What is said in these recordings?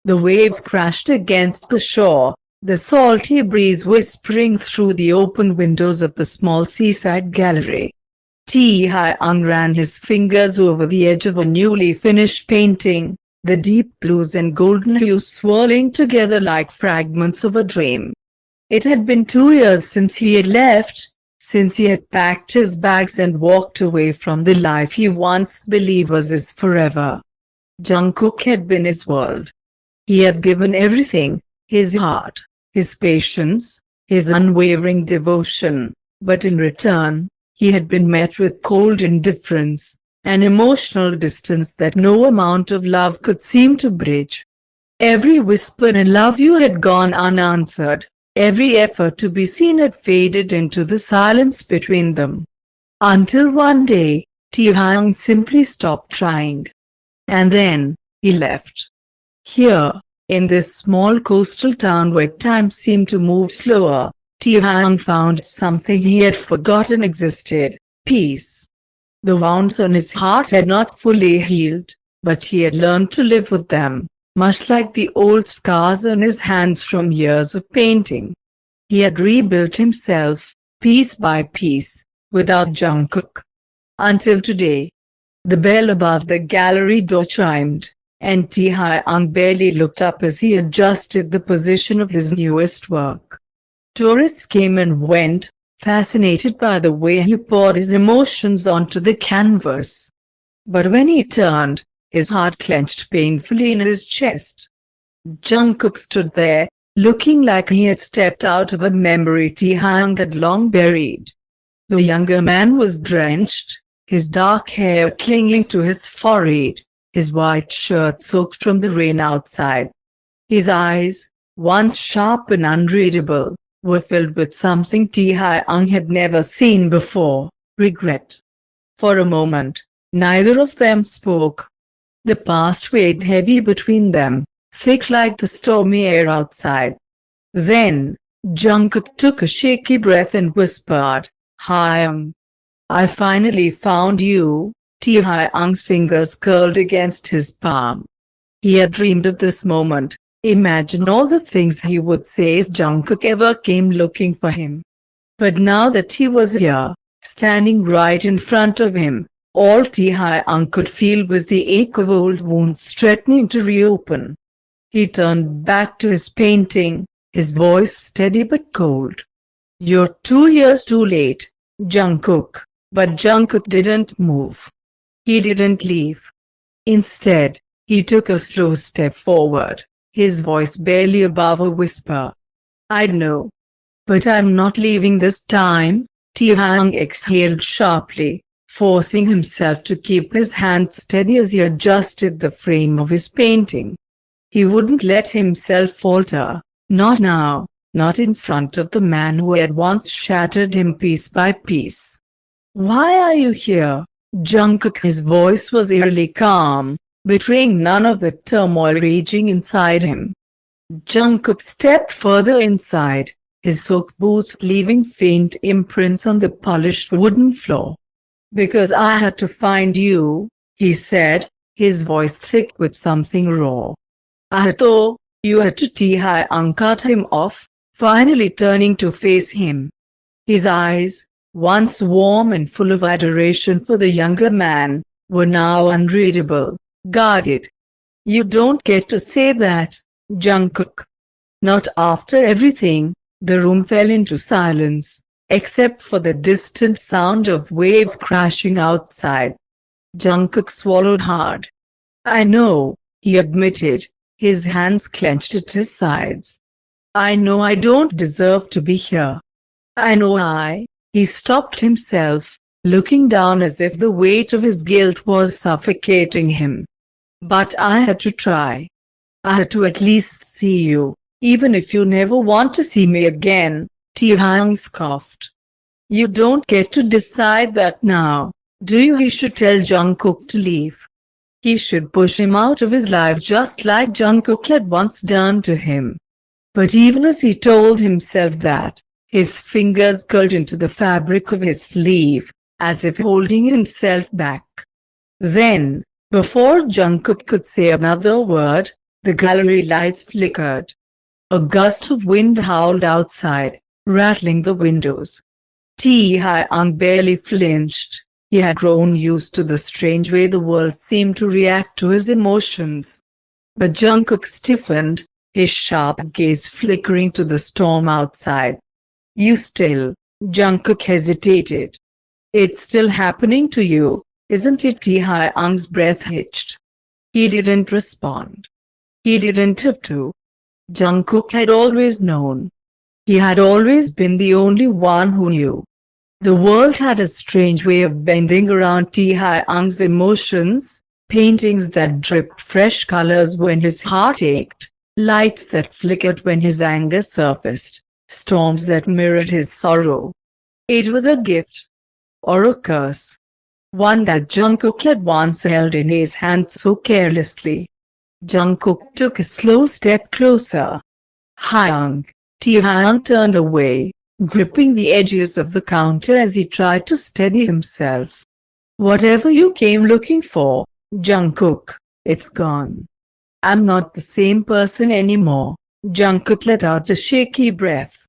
The waves crashed against the shore, the salty breeze whispering through the open windows of the small seaside gallery. Taehyung ran his fingers over the edge of a newly finished painting, the deep blues and golden hues swirling together like fragments of a dream. It had been 2 years since he had left, since he had packed his bags and walked away from the life he once believed was his forever. Jungkook had been his world. He had given everything, his heart, his patience, his unwavering devotion, but in return, he had been met with cold indifference, an emotional distance that no amount of love could seem to bridge. Every whisper "I love you" had gone unanswered, every effort to be seen had faded into the silence between them. Until one day, Taehyung simply stopped trying. And then, he left. Here, in this small coastal town where time seemed to move slower, Taehyung found something he had forgotten existed: peace. The wounds on his heart had not fully healed, but he had learned to live with them, much like the old scars on his hands from years of painting. He had rebuilt himself, piece by piece, without Jungkook. Until today. The bell above the gallery door chimed, and Taehyung barely looked up as he adjusted the position of his newest work. Tourists came and went, fascinated by the way he poured his emotions onto the canvas. But when he turned, his heart clenched painfully in his chest. Jungkook stood there, looking like he had stepped out of a memory Taehyung had long buried. The younger man was drenched, his dark hair clinging to his forehead, his white shirt soaked from the rain outside. His eyes, once sharp and unreadable, were filled with something Taehyung had never seen before: regret. For a moment, neither of them spoke. The past weighed heavy between them, thick like the stormy air outside. Then, Jungkook took a shaky breath and whispered, "Hyung, I finally found you." Taehyung's fingers curled against his palm. He had dreamed of this moment, imagined all the things he would say if Jungkook ever came looking for him. But now that he was here, standing right in front of him, all Taehyung could feel was the ache of old wounds threatening to reopen. He turned back to his painting, his voice steady but cold. "You're 2 years too late, Jungkook." But Jungkook didn't move. He didn't leave. Instead, he took a slow step forward, his voice barely above a whisper. "I know. But I'm not leaving this time." Taehyung exhaled sharply, forcing himself to keep his hands steady as he adjusted the frame of his painting. He wouldn't let himself falter, not now, not in front of the man who had once shattered him piece by piece. "Why are you here, Jungkook?" His voice was eerily calm, betraying none of the turmoil raging inside him. Jungkook stepped further inside, his soaked boots leaving faint imprints on the polished wooden floor. "Because I had to find you," he said, his voice thick with something raw. "I thought you had to." Taehyung cut him off, finally turning to face him. His eyes, once warm and full of adoration for the younger man, were now unreadable, guarded. "You don't get to say that, Jungkook." "Not after everything." The room fell into silence, except for the distant sound of waves crashing outside. Jungkook swallowed hard. "I know," he admitted, his hands clenched at his sides. "I know I don't deserve to be here. I know He stopped himself, looking down as if the weight of his guilt was suffocating him. "But I had to try. I had to at least see you, even if you never want to see me again." Taehyung scoffed. "You don't get to decide that now, do you?" He should tell Jungkook to leave. He should push him out of his life just like Jungkook had once done to him. But even as he told himself that, his fingers curled into the fabric of his sleeve, as if holding himself back. Then, before Jungkook could say another word, The gallery lights flickered. A gust of wind howled outside, rattling the windows. Taehyung barely flinched. He had grown used to the strange way the world seemed to react to his emotions. But Jungkook stiffened, his sharp gaze flickering to the storm outside. "You still?" Jungkook hesitated. "It's still happening to you, isn't it?" Taehyung's breath hitched. He didn't respond. He didn't have to. Jungkook had always known. He had always been the only one who knew. The world had a strange way of bending around Taehyung's emotions, paintings that dripped fresh colors when his heart ached, lights that flickered when his anger surfaced, storms that mirrored his sorrow. It was a gift. Or a curse. One that Jungkook had once held in his hands so carelessly. Jungkook took a slow step closer. "Hyung." Taehyung turned away, gripping the edges of the counter as he tried to steady himself. "Whatever you came looking for, Jungkook, it's gone. I'm not the same person anymore." Jungkook let out a shaky breath.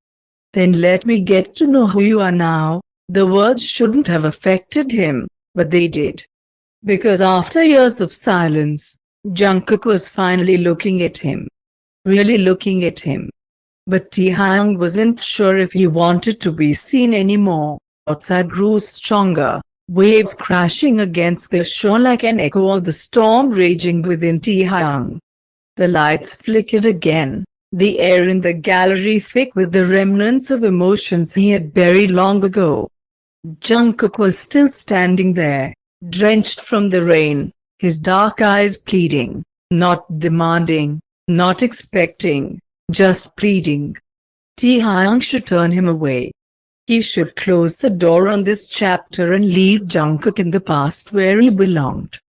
"Then let me get to know who you are now." The words shouldn't have affected him, but they did. Because after years of silence, Jungkook was finally looking at him. Really looking at him. But Taehyung wasn't sure if he wanted to be seen anymore. Outside grew stronger, waves crashing against the shore like an echo of the storm raging within Taehyung. The lights flickered again, the air in the gallery thick with the remnants of emotions he had buried long ago. Jungkook was still standing there, drenched from the rain, his dark eyes pleading, not demanding, not expecting, just pleading. Taehyung should turn him away. He should close the door on this chapter and leave Jungkook in the past where he belonged.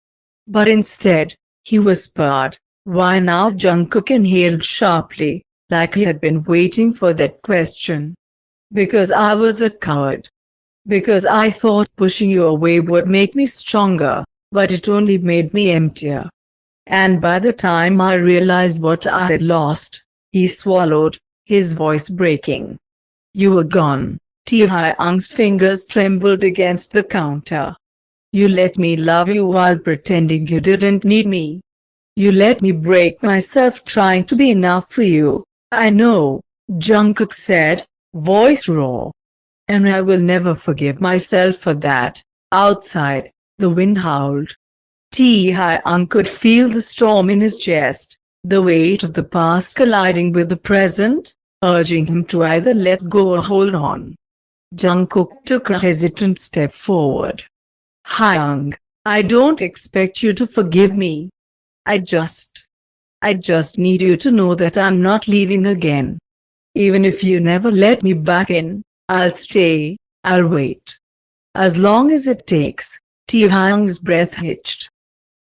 But instead, he whispered, "Why now?" Jungkook inhaled sharply, like he had been waiting for that question. "Because I was a coward. Because I thought pushing you away would make me stronger, but it only made me emptier. And by the time I realized what I had lost," he swallowed, his voice breaking. "You were gone." Taehyung's fingers trembled against the counter. "You let me love you while pretending you didn't need me. You let me break myself trying to be enough for you." "I know," Jungkook said, voice raw. "And I will never forgive myself for that." Outside, the wind howled. Taehyung could feel the storm in his chest, the weight of the past colliding with the present, urging him to either let go or hold on. Jungkook took a hesitant step forward. "Hyung, I don't expect you to forgive me. I just need you to know that I'm not leaving again. Even if you never let me back in, I'll stay, I'll wait. As long as it takes." Taehyung's breath hitched.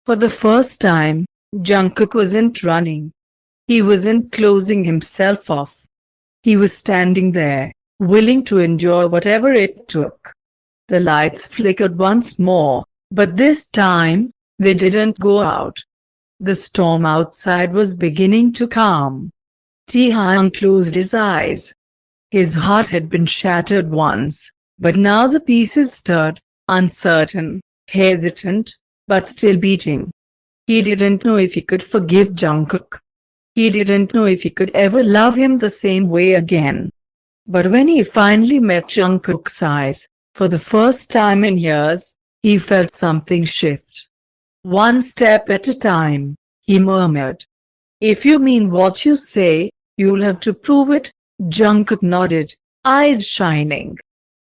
For the first time, Jungkook wasn't running. He wasn't closing himself off. He was standing there, willing to endure whatever it took. The lights flickered once more, but this time, they didn't go out. The storm outside was beginning to calm. Taehyung closed his eyes. His heart had been shattered once, but now the pieces stirred, uncertain, hesitant, but still beating. He didn't know if he could forgive Jungkook. He didn't know if he could ever love him the same way again. But when he finally met Jungkook's eyes, for the first time in years, he felt something shift. "One step at a time," he murmured. "If you mean what you say, you'll have to prove it." Jungkook nodded, eyes shining.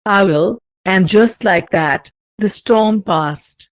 "I will." And just like that, the storm passed.